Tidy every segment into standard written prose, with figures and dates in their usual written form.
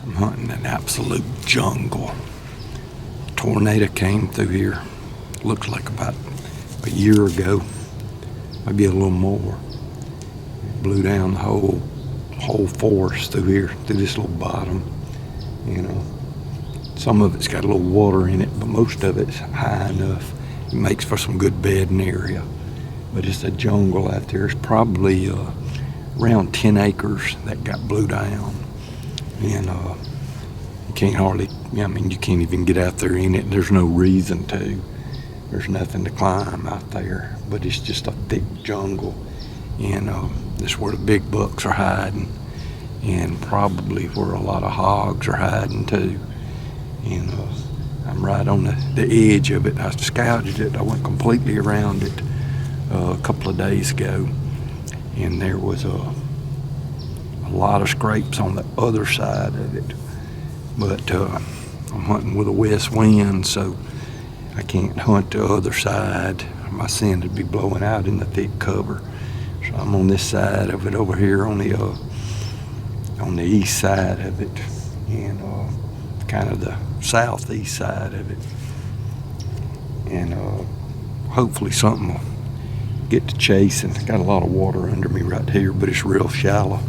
I'm hunting an absolute jungle. A tornado came through here. Looks like about a year ago, maybe a little more. It blew down the whole forest through here, through this little bottom. You know, some of it's got a little water in it, but most of it's high enough. It makes for some good bedding area. But it's a jungle out there. It's probably around 10 acres that got blew down. And you can't hardly, I mean, you can't even get out there in it. There's no reason to. There's nothing to climb out there. But it's just a thick jungle. And this is where the big bucks are hiding. And probably where a lot of hogs are hiding too. And I'm right on the edge of it. I scouted it. I went completely around it a couple of days ago, and there was a lot of scrapes on the other side of it. But I'm hunting with a west wind, so I can't hunt the other side. My scent would be blowing out in the thick cover. So I'm on this side of it over here on the east side of it, and kind of the southeast side of it. And hopefully something will get to chasing. Got a lot of water under me right here, but it's real shallow.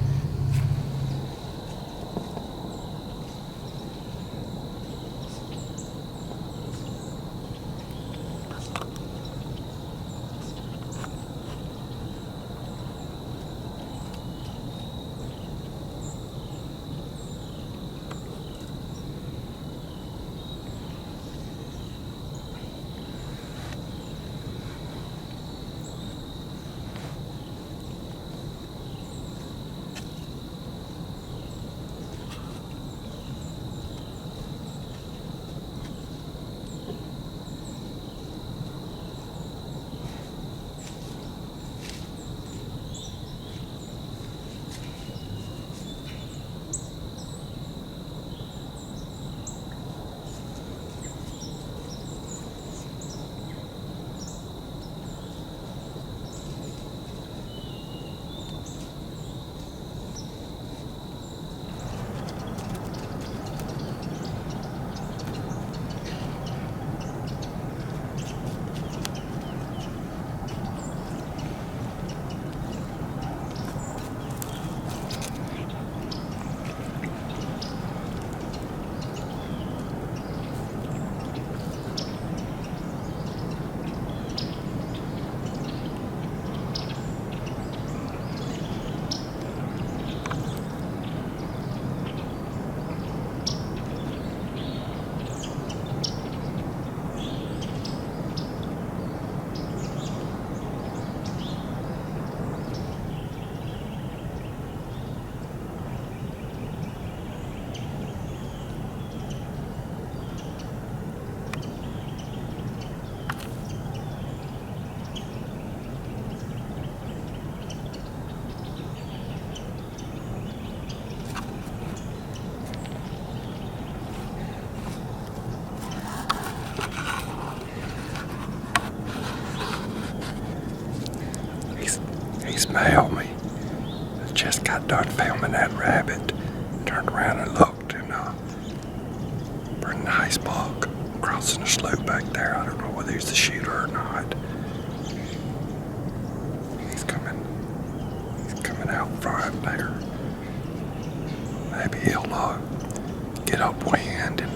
Smelled me. I just got done filming that rabbit. Turned around and looked, and pretty nice buck crossing the slope back there. I don't know whether he's the shooter or not. He's coming out front there. Maybe he'll get upwind and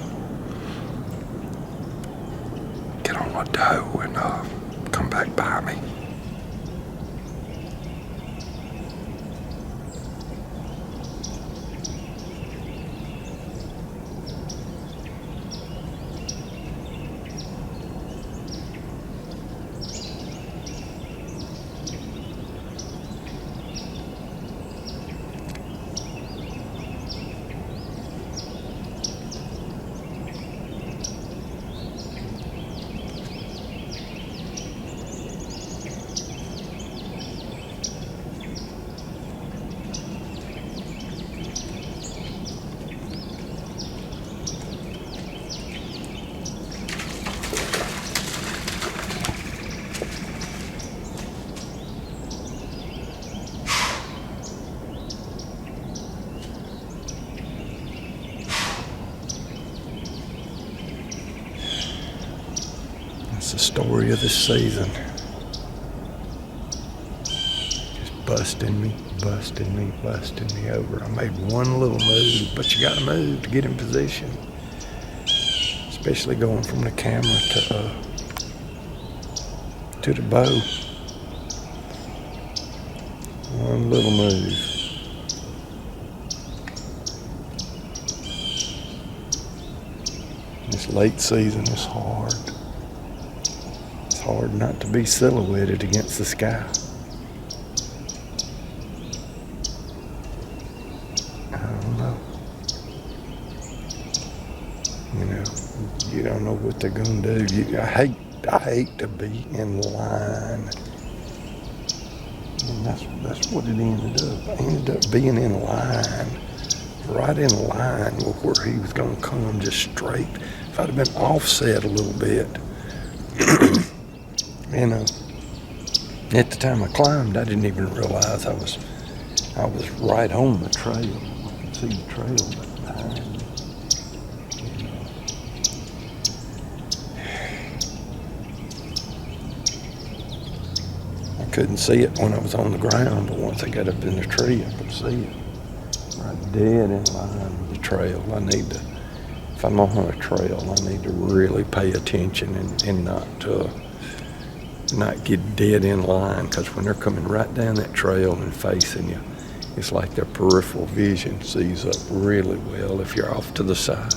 get on a doe and come back by me. the story of this season. Just busting me over. I made one little move, but you gotta move to get in position. Especially going from the camera to the bow. One little move. This late season is hard. It's hard not to be silhouetted against the sky. I don't know. You know, you don't know what they're gonna do. I hate to be in line. And that's what it ended up. I ended up being in line. Right in line with where he was gonna come, just straight. If I'd have been offset a little bit, and at the time I climbed, I didn't even realize I was right on the trail. I could see the trail behind me. I couldn't see it when I was on the ground, but once I got up in the tree, I could see it. Right dead in line with the trail. If I'm on a trail, I need to really pay attention and not get dead in line, because when they're coming right down that trail and facing you, it's like their peripheral vision sees up really well if you're off to the side.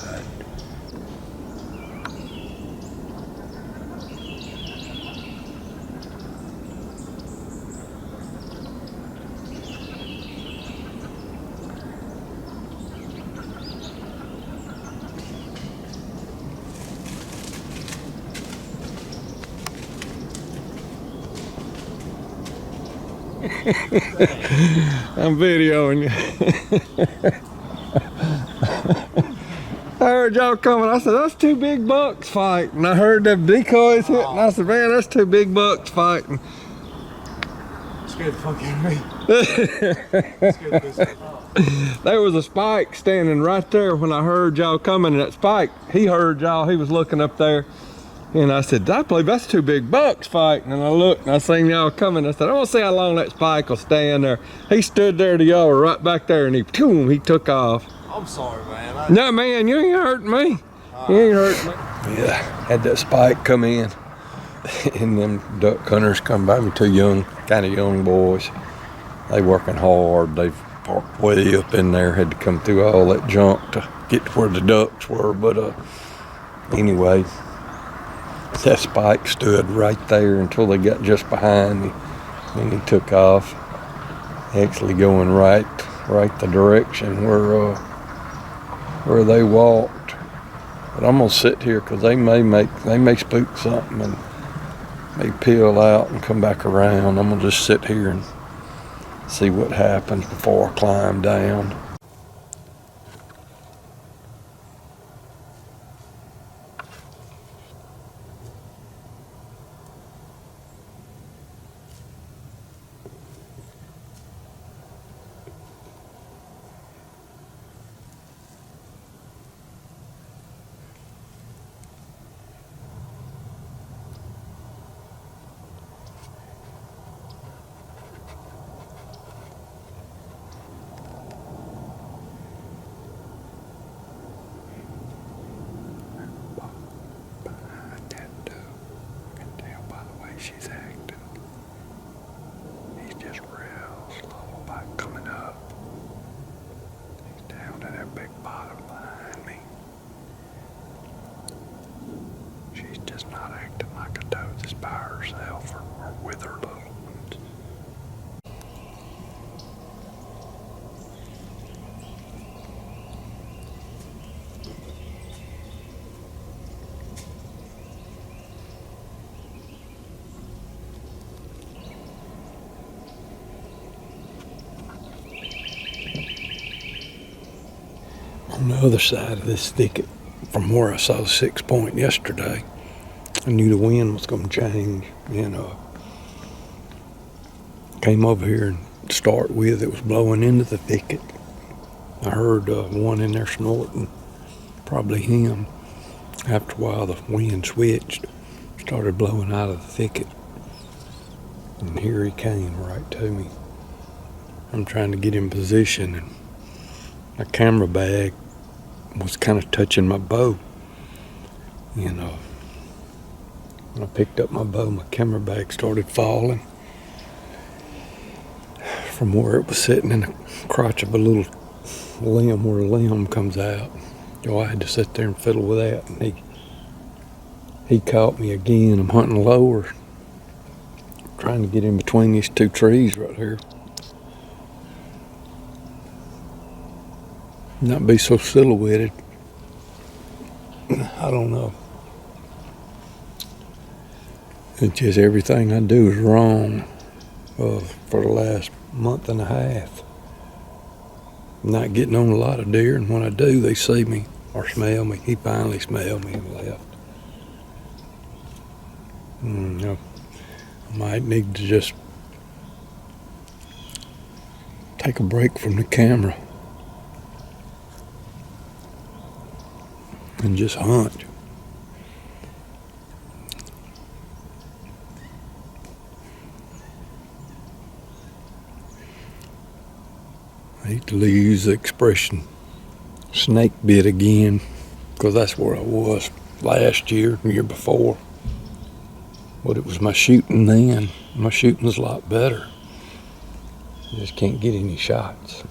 I'm videoing you. I heard y'all coming. I said, that's two big bucks fighting. I heard them decoys hitting. I said, man, that's two big bucks fighting. Scared the fuck out of me. There was a spike standing right there when I heard y'all coming. And that spike, he heard y'all. He was looking up there. And I said, I believe that's two big bucks fighting. And I looked and I seen y'all coming. I said, I want to see how long that spike will stand there. He stood there to y'all right back there and he took off. I'm sorry, man. No, man, you ain't hurting me. You ain't hurting me. Yeah, had that spike come in. And them duck hunters come by me, two kind of young boys. They working hard. They've parked way up in there, had to come through all that junk to get to where the ducks were. But anyway, that spike stood right there until they got just behind me. Then he took off, actually going right the direction where they walked. But I'm gonna sit here because they may spook something and may peel out and come back around. I'm gonna just sit here and see what happens before I climb down. She's acting. He's just real slow about coming up. He's down to that big bottom behind me. She's just not acting like a doe that's by herself or with her little ones. On the other side of this thicket, from where I saw the 6 point yesterday, I knew the wind was going to change. Came over here and to start with, it was blowing into the thicket. I heard one in there snorting, probably him. After a while, the wind switched, started blowing out of the thicket. And here he came right to me. I'm trying to get in position, and my camera bag was kind of touching my bow. When I picked up my bow, my camera bag started falling from where it was sitting in the crotch of a little limb where a limb comes out. So I had to sit there and fiddle with that, and he caught me again. I'm hunting lower, trying to get in between these two trees right here. Not be so silhouetted. I don't know. It's just everything I do is wrong for the last month and a half. I'm not getting on a lot of deer, and when I do, they see me or smell me. He finally smelled me and left. I might need to just take a break from the camera and just hunt. I hate to use the expression snake bit again, because that's where I was last year, the year before. But it was my shooting then. My shooting's a lot better. I just can't get any shots.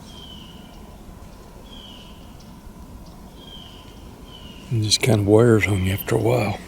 It just kind of wears on you after a while.